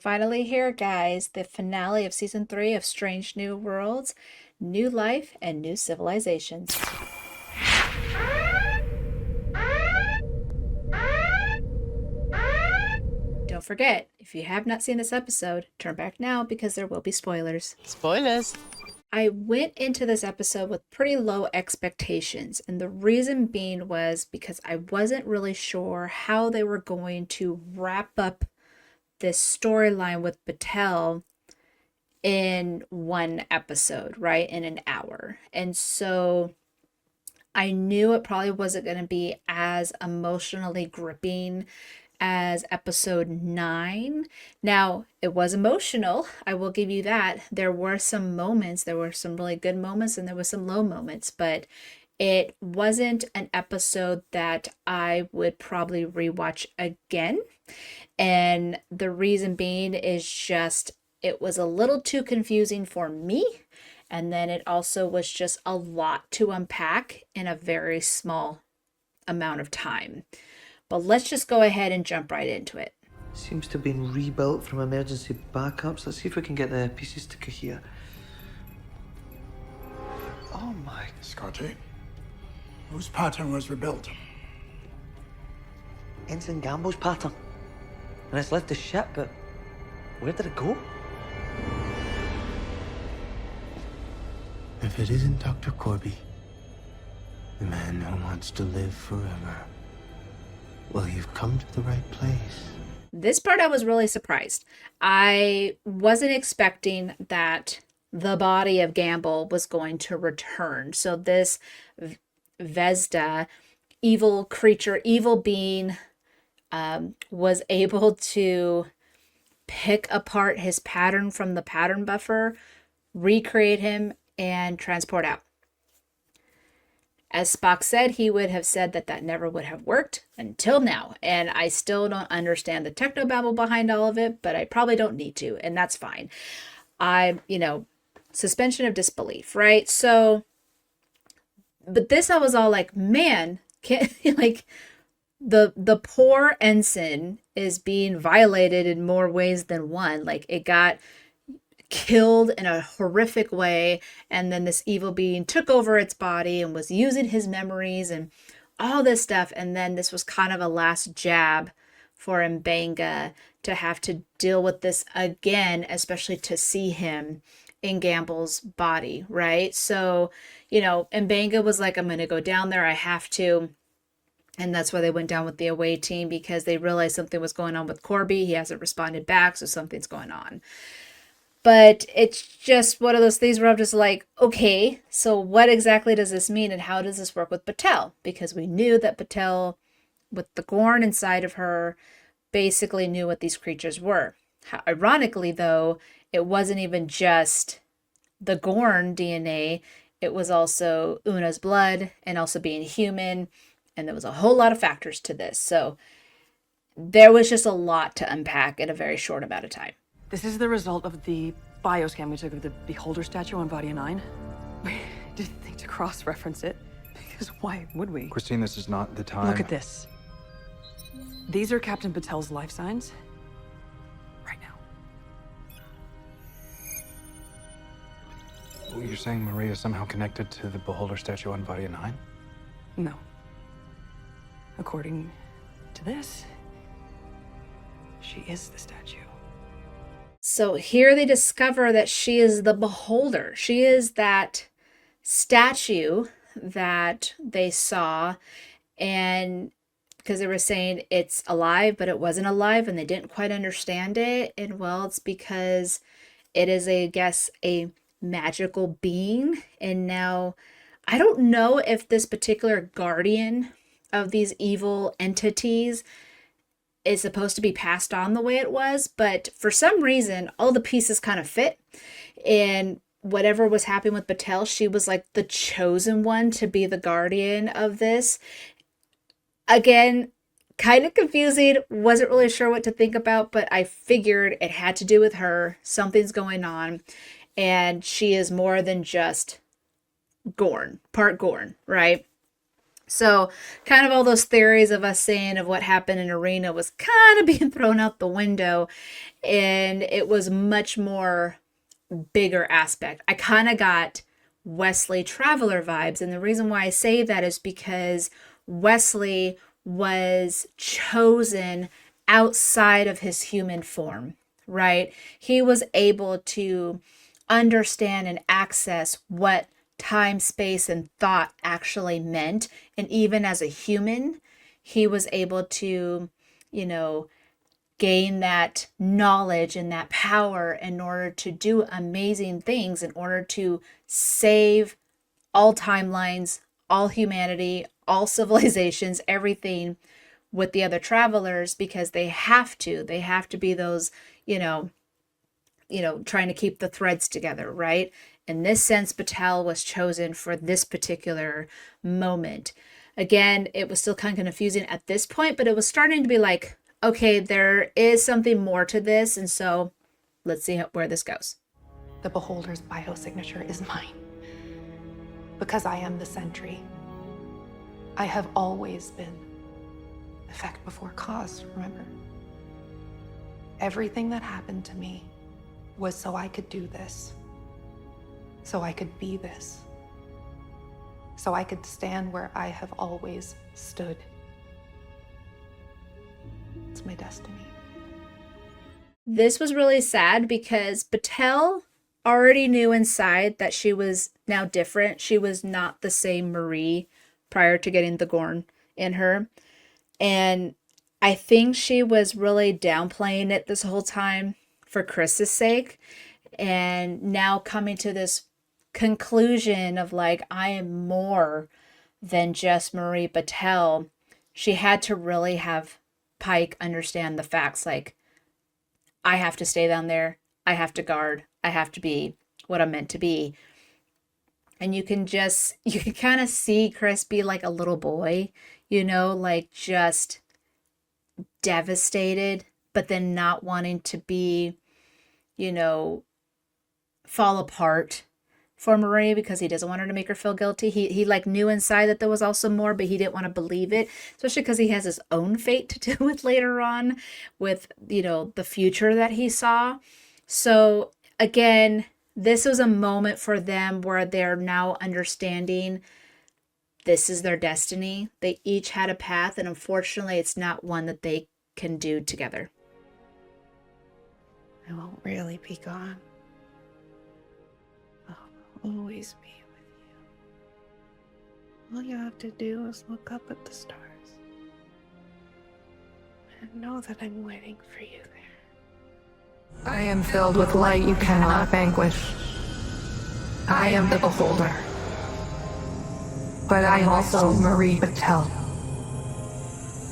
finally here, guys. The finale of season 3 of Strange New Worlds, New Life, and New Civilizations. Don't forget, if you have not seen this episode, turn back now because there will be spoilers. Spoilers. I went into this episode with pretty low expectations, and the reason being was because I wasn't really sure how they were going to wrap up this storyline with Batel in one episode, right? In an hour. And so I knew it probably wasn't going to be as emotionally gripping as episode 9. Now, it was emotional. I will give you that. There were some moments, there were some really good moments, and there was some low moments, but it wasn't an episode that I would probably rewatch again. And the reason being is just it was a little too confusing for me. And then it also was just a lot to unpack in a very small amount of time. But let's just go ahead and jump right into it. Seems to have been rebuilt from emergency backups. Let's see if we can get the pieces to cohere. Oh my. Scotty, whose pattern was rebuilt? Ensign Gamble's pattern. And it's left the ship, but where did it go? If it isn't Dr. Corby, the man who wants to live forever, well, you've come to the right place. This part I was really surprised. I wasn't expecting that the body of Gamble was going to return. So this Vesda, evil creature, evil being, was able to pick apart his pattern from the pattern buffer, recreate him, and transport out. As Spock said, he would have said that that never would have worked until now. And I still don't understand the technobabble behind all of it, but I probably don't need to, and that's fine. Suspension of disbelief, right? So, but this I was all like, man, like the poor ensign is being violated in more ways than one. Like it got killed in a horrific way, and then this evil being took over its body and was using his memories and all this stuff, and then this was kind of a last jab for M'Benga to have to deal with this again, especially to see him in Gamble's body, right? So, M'Benga was like, I'm gonna go down there, I have to. And that's why they went down with the away team, because they realized something was going on with Corby. He hasn't responded back, so something's going on. But it's just one of those things where I'm just like, okay, so what exactly does this mean, and how does this work with Batel? Because we knew that Batel, with the Gorn inside of her, basically knew what these creatures were. Ironically, though, it wasn't even just the Gorn DNA. It was also Una's blood and also being human. And there was a whole lot of factors to this. So there was just a lot to unpack in a very short amount of time. This is the result of the bioscan we took of the Beholder statue on Body 9. We didn't think to cross-reference it, because why would we? Christine, this is not the time. Look at this. These are Captain Patel's life signs. Right now. Well, you're saying Maria is somehow connected to the Beholder statue on Body 9? No. According to this, she is the statue. So here they discover that she is the Beholder. She is that statue that they saw, and because they were saying it's alive, but it wasn't alive, and they didn't quite understand it. And well, it's because it is, I guess, a magical being. And now I don't know if this particular guardian of these evil entities is supposed to be passed on the way it was, but for some reason all the pieces kind of fit. And whatever was happening with Batel, she was like the chosen one to be the guardian of this. Again, kind of confusing, wasn't really sure what to think about, but I figured it had to do with her. Something's going on, and she is more than just Gorn, part Gorn, right? So, kind of all those theories of us saying of what happened in Arena was kind of being thrown out the window, and it was much more bigger aspect. I kind of got Wesley Traveler vibes, and the reason why I say that is because Wesley was chosen outside of his human form, right? He was able to understand and access what time, space, and thought actually meant. And even as a human, he was able to, you know, gain that knowledge and that power in order to do amazing things, in order to save all timelines, all humanity, all civilizations, everything with the other travelers, because they have to. They have to be those, you know, trying to keep the threads together, right? In this sense, Batel was chosen for this particular moment. Again, it was still kind of confusing at this point, but it was starting to be like, okay, there is something more to this, and so let's see where this goes. The Beholder's biosignature is mine. Because I am the Sentry. I have always been effect before cause, remember? Everything that happened to me was so I could do this. So I could be this. So I could stand where I have always stood. It's my destiny. This was really sad because Batel already knew inside that she was now different. She was not the same Marie prior to getting the Gorn in her. And I think she was really downplaying it this whole time for Chris's sake. And now coming to this conclusion of like, I am more than just Marie Batel. She had to really have Pike understand the facts, like, I have to stay down there. I have to guard. I have to be what I'm meant to be. And you can kind of see Chris be like a little boy, like just devastated, but then not wanting to be, fall apart for Marie because he doesn't want her to make her feel guilty. He like knew inside that there was also more, but he didn't want to believe it, especially because he has his own fate to deal with later on with, the future that he saw. So again, this was a moment for them where they're now understanding this is their destiny. They each had a path, and unfortunately, it's not one that they can do together. I won't really be gone. I'll always be with you. All you have to do is look up at the stars and know that I'm waiting for you there. I am filled with light you cannot vanquish. I am the Beholder. But I'm also Marie Batel.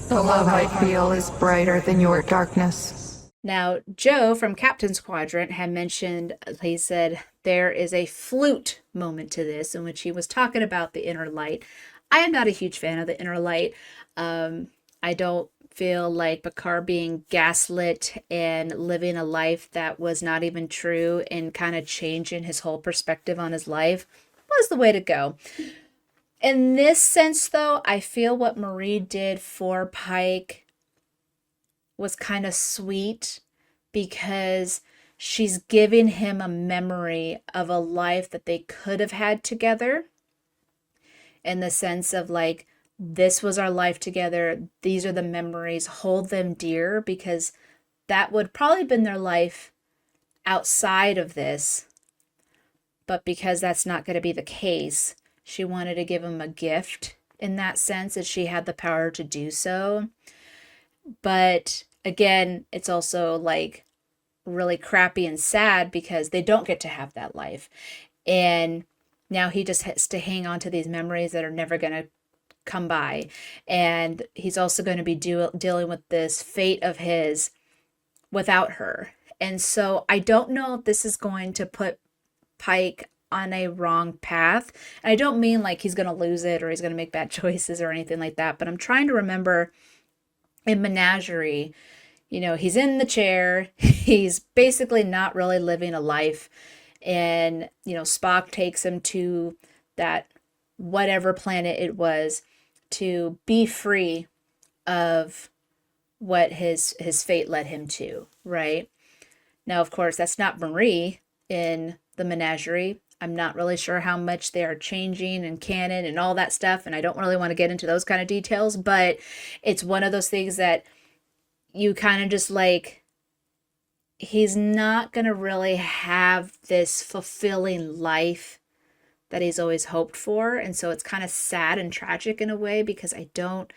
The love I feel is brighter than your darkness. Now, Joe from Captain's Quadrant had mentioned, he said, there is a flute moment to this in which he was talking about the inner light. I am not a huge fan of the inner light. I don't feel like Picard being gaslit and living a life that was not even true and kind of changing his whole perspective on his life was the way to go. In this sense, though, I feel what Marie did for Pike was kind of sweet because she's giving him a memory of a life that they could have had together, in the sense of like, this was our life together. These are the memories. Hold them dear, because that would probably have been their life outside of this. But because that's not going to be the case, she wanted to give him a gift in that sense, as she had the power to do so. But again, it's also like really crappy and sad because they don't get to have that life. And now he just has to hang on to these memories that are never going to come by. And he's also going to be dealing with this fate of his without her. And so I don't know if this is going to put Pike on a wrong path. And I don't mean like he's going to lose it or he's going to make bad choices or anything like that. But I'm trying to remember in Menagerie, he's in the chair. He's basically not really living a life. And, Spock takes him to that whatever planet it was to be free of what his fate led him to, right? Now, of course, that's not Marie in the menagerie. I'm not really sure how much they are changing and canon and all that stuff, and I don't really want to get into those kind of details, but it's one of those things that you kind of just like, he's not going to really have this fulfilling life that he's always hoped for. And so it's kind of sad and tragic in a way, because I don't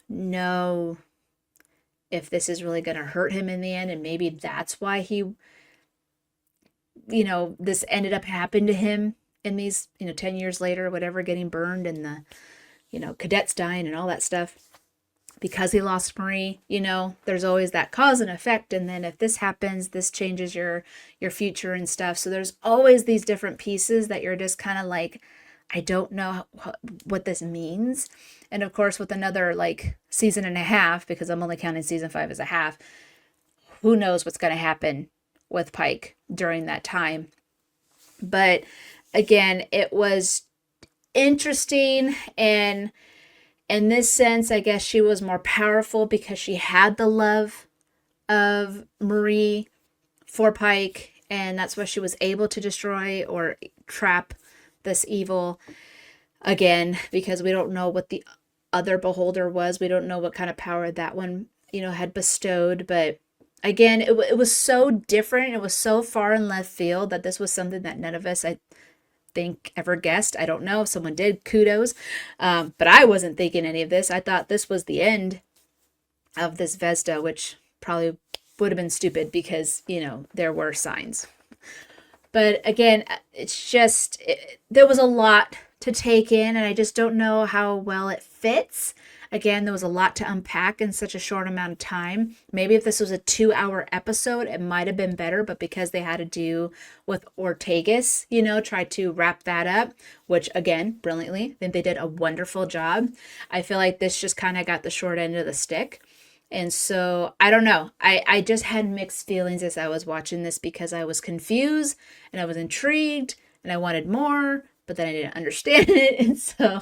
know if this is really going to hurt him in the end. And maybe that's why he, this ended up happening to him in these, 10 years later, whatever, getting burned and the, cadets dying and all that stuff. Because he lost Marie, there's always that cause and effect. And then if this happens, this changes your future and stuff. So there's always these different pieces that you're just kind of like, I don't know what this means. And of course, with another like season and a half, because I'm only counting season 5 as a half, who knows what's going to happen with Pike during that time. But again, it was interesting, and in this sense, I guess she was more powerful because she had the love of Marie for Pike, and that's why she was able to destroy or trap this evil again, because we don't know what the other beholder was. We don't know what kind of power that one, had bestowed. But again, it was so different. It was so far in left field that this was something that none of us, I think, ever guessed. I don't know if someone did, kudos, but I wasn't thinking any of this. I thought this was the end of this Vesta, which probably would have been stupid because there were signs. But again, it's just there was a lot to take in, and I just don't know how well it fits. Again, there was a lot to unpack in such a short amount of time. Maybe if this was a 2-hour episode, it might have been better, but because they had to do with Ortegas, try to wrap that up, which again, brilliantly, I think they did a wonderful job. I feel like this just kind of got the short end of the stick. And so, I don't know. I just had mixed feelings as I was watching this, because I was confused and I was intrigued and I wanted more, but then I didn't understand it. And so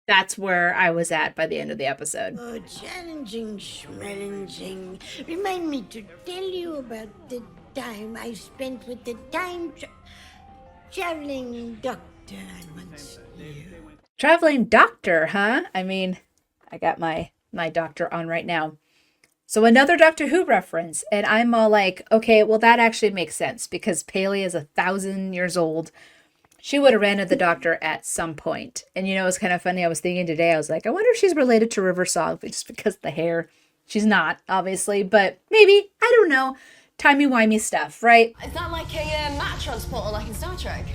that's where I was at by the end of the episode. Oh, challenging, schmellinging. Remind me to tell you about the time I spent with the traveling doctor I once knew. Traveling doctor, huh? I mean, I got my doctor on right now. So another Doctor Who reference, and I'm all like, okay, well, that actually makes sense, because Paley is 1,000 years old. She would have ran into the Doctor at some point. And it was kind of funny. I was thinking today, I was like, I wonder if she's related to River Song, just because of the hair. She's not, obviously, but maybe. I don't know. Timey-wimey stuff, right? Is that like a mat transporter like in Star Trek?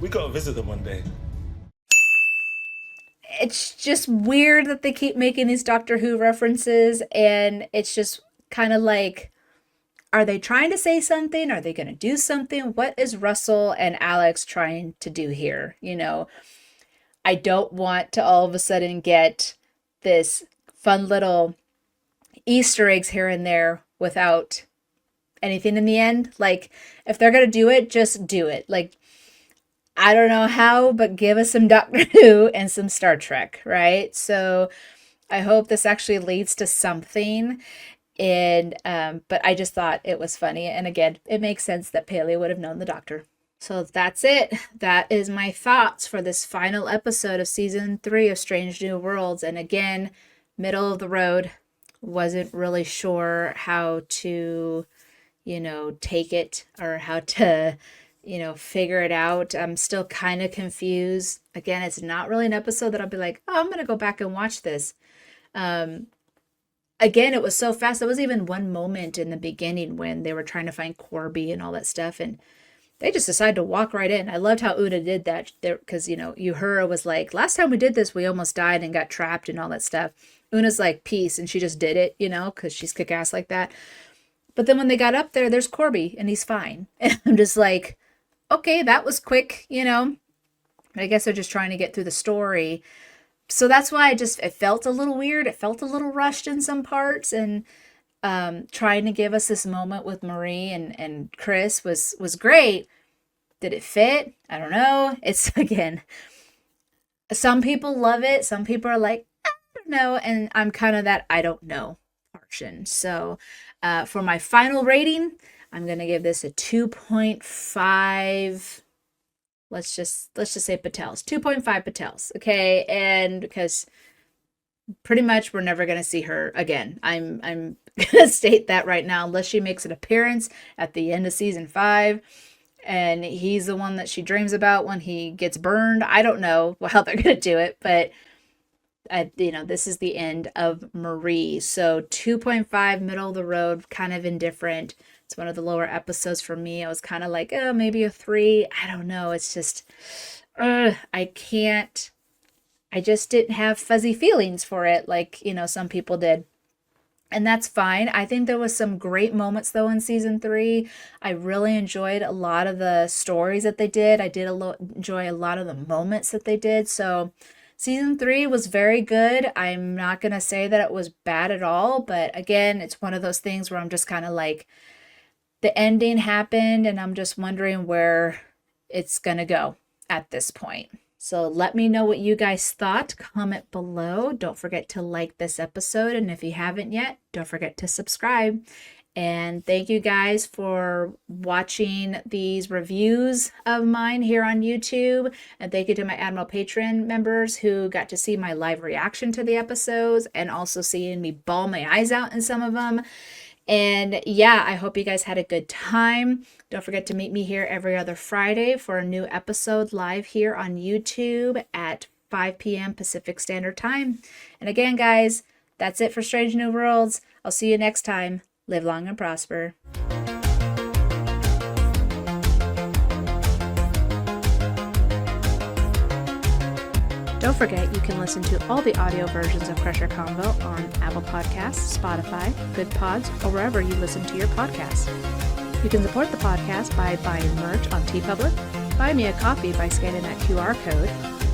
We gotta visit them one day. It's just weird that they keep making these Doctor Who references, and it's just kind of like, are they trying to say something? Are they going to do something? What is Russell and Alex trying to do here? I don't want to all of a sudden get this fun little Easter eggs here and there without anything in the end. Like, if they're going to do it, just do it. Like, I don't know how, but give us some Doctor Who and some Star Trek, right? So I hope this actually leads to something. And but I just thought it was funny. And again, it makes sense that Paley would have known the Doctor. So that's it. That is my thoughts for this final episode of season 3 of Strange New Worlds. And again, middle of the road. Wasn't really sure how to, take it, or how to figure it out. I'm still kind of confused. Again, it's not really an episode that I'll be like, oh, I'm going to go back and watch this. Again, it was so fast. There was even one moment in the beginning when they were trying to find Corby and all that stuff, and they just decided to walk right in. I loved how Una did that, because, Uhura was like, last time we did this, we almost died and got trapped and all that stuff. Una's like, peace, and she just did it, because she's kick-ass like that. But then when they got up there, there's Corby, and he's fine. And I'm just like, okay, that was quick, I guess they're just trying to get through the story. So that's why it felt a little weird. It felt a little rushed in some parts, and trying to give us this moment with Marie and Chris was great. Did it fit? I don't know. It's, again, Some people love it. Some people are like, I don't know. And I'm kind of that I don't know portion. So for my final rating, I'm going to give this a 2.5. Let's just say Patels. 2.5 Patels. Okay. And because pretty much we're never going to see her again. I'm going to state that right now, unless she makes an appearance at the end of season 5 and he's the one that she dreams about when he gets burned. I don't know how they're going to do it, but this is the end of Marie. So 2.5, middle of the road, kind of indifferent. It's one of the lower episodes for me. I was kind of like, oh, maybe a 3. I don't know. It's just, I just didn't have fuzzy feelings for it like, some people did. And that's fine. I think there was some great moments though in season 3. I really enjoyed a lot of the stories that they did. I did enjoy a lot of the moments that they did. So season 3 was very good. I'm not going to say that it was bad at all. But again, it's one of those things where I'm just kind of like, the ending happened and I'm just wondering where it's going to go at this point. So let me know what you guys thought. Comment below. Don't forget to like this episode. And if you haven't yet, don't forget to subscribe. And thank you guys for watching these reviews of mine here on YouTube. And thank you to my Admiral Patron members who got to see my live reaction to the episodes and also seeing me bawl my eyes out in some of them. And yeah, I hope you guys had a good time. Don't forget to meet me here every other Friday for a new episode live here on YouTube at 5 p.m. Pacific Standard Time. And again, guys, that's it for Strange New Worlds. I'll see you next time. Live long and prosper. Don't forget you can listen to all the audio versions of Crusher Convo on Apple Podcasts, Spotify, Good Pods, or wherever you listen to your podcasts. You can support the podcast by buying merch on TeePublic, buy me a coffee by scanning that QR code,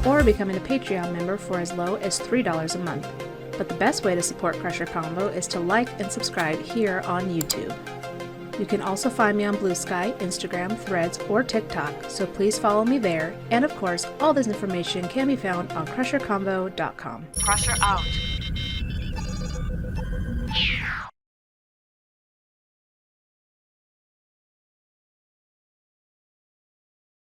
or becoming a Patreon member for as low as $3 a month. But the best way to support Crusher Convo is to like and subscribe here on YouTube. You can also find me on Blue Sky, Instagram, Threads, or TikTok, so please follow me there. And of course, all this information can be found on crusherconvo.com. Crusher out.